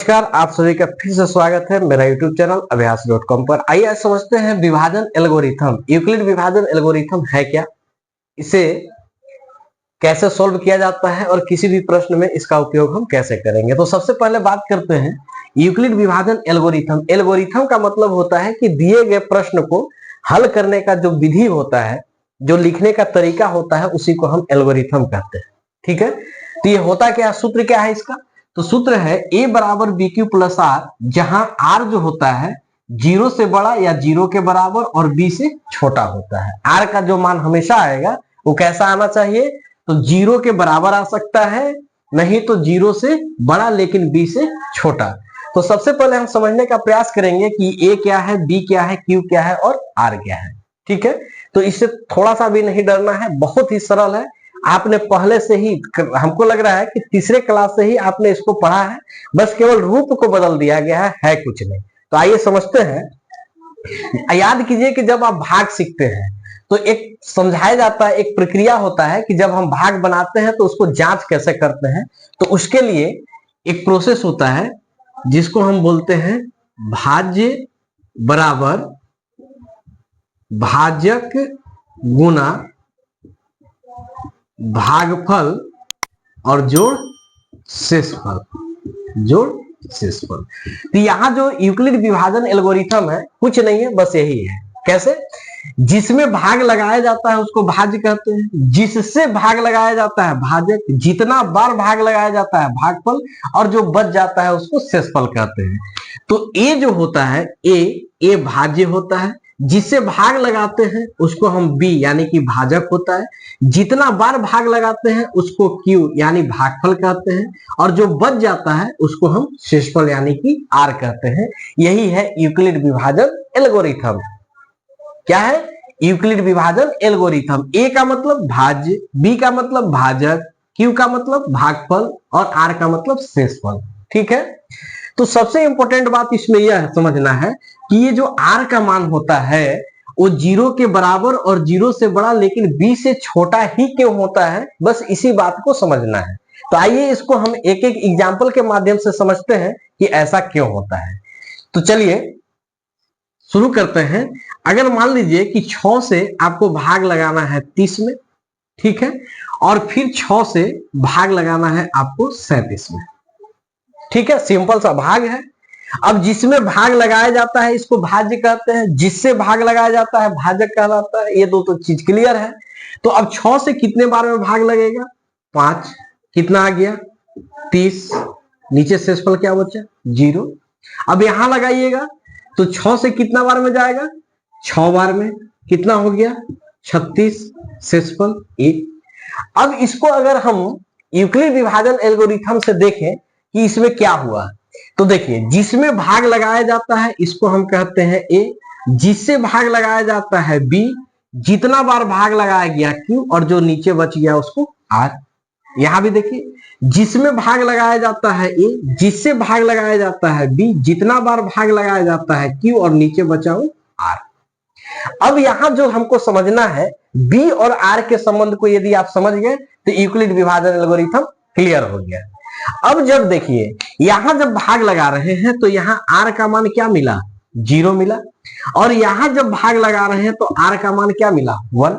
नमस्कार, आप सभी का फिर से स्वागत है मेरा YouTube चैनल अभ्यास.com पर। आइए आज समझते हैं विभाजन एल्गोरिथम। यूक्लिड विभाजन एल्गोरिथम है क्या, इसे कैसे सॉल्व किया जाता है और किसी भी प्रश्न में इसका उपयोग हम कैसे करेंगे। तो सबसे पहले बात करते हैं यूक्लिड विभाजन एल्गोरिथम। एल्गोरिथम का मतलब होता है कि दिए गए प्रश्न को हल करने का जो विधि होता है, जो लिखने का तरीका होता है, उसी को हम एल्गोरिथम कहते हैं। ठीक है, तो ये होता क्या, सूत्र क्या है इसका? तो सूत्र है a बराबर बी क्यू प्लस आर, जहां r जो होता है 0 से बड़ा या 0 के बराबर और b से छोटा होता है। r का जो मान हमेशा आएगा वो कैसा आना चाहिए? तो 0 के बराबर आ सकता है, नहीं तो 0 से बड़ा लेकिन b से छोटा। तो सबसे पहले हम समझने का प्रयास करेंगे कि a क्या है, b क्या है, q क्या है और r क्या है। ठीक है, तो इससे थोड़ा सा भी नहीं डरना है, बहुत ही सरल है। आपने पहले से ही, हमको लग रहा है कि तीसरे क्लास से ही आपने इसको पढ़ा है, बस केवल रूप को बदल दिया गया है कुछ नहीं। तो आइए समझते हैं। याद कीजिए कि जब आप भाग सीखते हैं तो एक समझाया जाता है, एक प्रक्रिया होता है कि जब हम भाग बनाते हैं तो उसको जांच कैसे करते हैं। तो उसके लिए एक प्रोसेस होता है जिसको हम बोलते हैं भाज्य बराबर भाजक गुना भागफल और जोड़ शेषफल, जोड़ शेषफल। तो यहां जो यूक्लिड विभाजन एल्गोरिथम है कुछ नहीं है, बस यही है। कैसे? जिसमें भाग लगाया जाता है उसको भाज्य कहते हैं, जिससे भाग लगाया जाता है भाजक, जितना बार भाग लगाया जाता है भागफल, और जो बच जाता है उसको शेषफल कहते हैं। तो ए जो होता है ए भाज्य होता है, जिससे भाग लगाते हैं उसको हम बी यानी कि भाजक होता है, जितना बार भाग लगाते हैं उसको क्यू यानी भागफल कहते हैं, और जो बच जाता है उसको हम शेषफल यानी कि आर कहते हैं। यही है यूक्लिड विभाजन एल्गोरिथम। क्या है? यूक्लिड विभाजन एल्गोरिथम। ए का मतलब भाज्य, बी का मतलब भाजक, क्यू का मतलब भागफल और आर का मतलब शेषफल। ठीक है, तो सबसे इंपॉर्टेंट बात इसमें यह समझना है कि ये जो आर का मान होता है वो 0 के बराबर और 0 से बड़ा लेकिन b से छोटा ही क्यों होता है, बस इसी बात को समझना है। तो आइए इसको हम एक एक एग्जाम्पल के माध्यम से समझते हैं कि ऐसा क्यों होता है। तो चलिए शुरू करते हैं। अगर मान लीजिए कि 6 से आपको भाग लगाना है 30 में, ठीक है, और फिर 6 से भाग लगाना है आपको 37 में। ठीक है, सिंपल सा भाग है। अब जिसमें भाग लगाया जाता है इसको भाज्य कहते हैं, जिससे भाग लगाया जाता है भाजक कहलाता है। ये दो तो चीज क्लियर है। तो अब 6 से कितने बार में भाग लगेगा? 5। कितना आ गया? 30। नीचे शेषफल क्या बचा? 0। अब यहां लगाइएगा तो 6 से कितना बार में जाएगा? 6 बार में। कितना हो गया? 36। शेषफल 1। अब इसको अगर हम यूक्लिड विभाजन एल्गोरिथम से देखें कि इसमें क्या हुआ, तो देखिए जिसमें भाग लगाया जाता है इसको हम कहते हैं ए, जिससे भाग लगाया जाता है बी, जितना बार भाग लगाया गया क्यू, और जो नीचे बच गया उसको आर। यहां भी देखिए जिसमें भाग लगाया जाता है ए, जिससे भाग लगाया जाता है बी, जितना बार भाग लगाया जाता है क्यू, और नीचे बचा आर। अब यहां जो हमको समझना है बी और आर के संबंध को यदि आप समझ गए तो यूक्लिड विभाजन एल्गोरिथम क्लियर हो गया। अब जब देखिए यहां जब भाग लगा रहे हैं तो यहां आर का मान क्या मिला? 0 मिला, और यहां जब भाग लगा रहे हैं तो आर का मान क्या मिला? 1।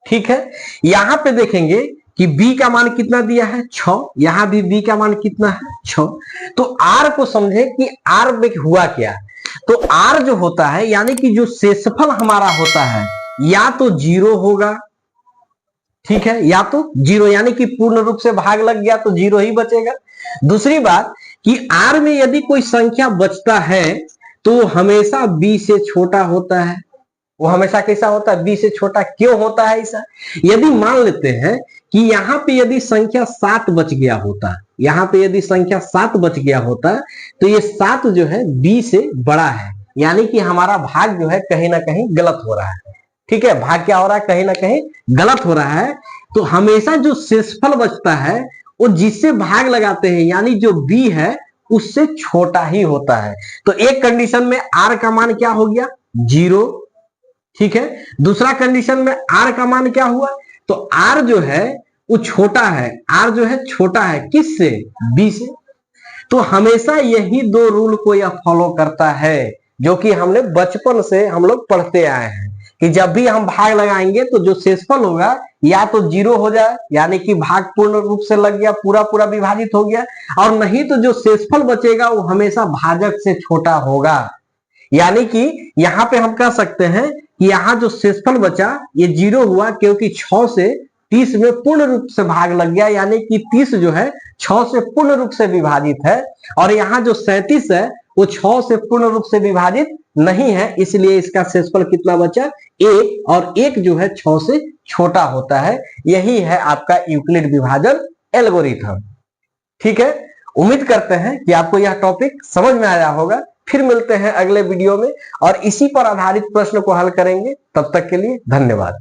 ठीक है, यहां पे देखेंगे कि बी का मान कितना दिया है? 6। यहां भी बी का मान कितना है? 6। तो आर को समझे कि आर में हुआ क्या। तो आर जो होता है यानी कि जो शेषफल हमारा होता है या तो 0 होगा, ठीक है, या तो 0 यानी कि पूर्ण रूप से भाग लग गया तो 0 ही बचेगा। दूसरी बात कि आर में यदि कोई संख्या बचता है तो हमेशा b से छोटा होता है। वो हमेशा कैसा होता है? b से छोटा। क्यों होता है ऐसा? यदि मान लेते हैं कि यहां पे यदि संख्या 7 बच गया होता, यहां पे यदि संख्या 7 बच गया होता तो ये 7 जो है b से बड़ा है, यानी कि हमारा भाग जो है कहीं ना कहीं गलत हो रहा है। ठीक है, भाग क्या हो रहा है? कहीं ना कहीं गलत हो रहा है। तो हमेशा जो शेषफल बचता है वो जिससे भाग लगाते हैं यानी जो b है उससे छोटा ही होता है। तो एक कंडीशन में r का मान क्या हो गया? 0। ठीक है, दूसरा कंडीशन में r का मान क्या हुआ? तो r जो है वो छोटा है, r जो है छोटा है किससे? b से। तो हमेशा यही दो रूल को यह फॉलो करता है, जो कि हमने बचपन से हम लोग पढ़ते आए हैं कि जब भी हम भाग लगाएंगे तो जो शेषफल होगा या तो 0 हो जाए, यानी कि भाग पूर्ण रूप से लग गया, पूरा पूरा विभाजित हो गया, और नहीं तो जो शेषफल बचेगा वो हमेशा भाजक से छोटा होगा। यानी कि यहाँ पे हम कह सकते हैं कि यहाँ जो शेषफल बचा ये 0 हुआ, क्योंकि 6 से 30 में पूर्ण रूप से भाग लग गया, यानी कि 30 जो है 6 से पूर्ण रूप से विभाजित है, और यहाँ जो 37 है वो 6 से पूर्ण रूप से विभाजित नहीं है, इसलिए इसका शेषफल कितना बचा 1, और 1 जो है 6 से छोटा होता है। यही है आपका यूक्लिड विभाजन एल्गोरिथम। ठीक है, उम्मीद करते हैं कि आपको यह टॉपिक समझ में आया होगा। फिर मिलते हैं अगले वीडियो में और इसी पर आधारित प्रश्न को हल करेंगे। तब तक के लिए धन्यवाद।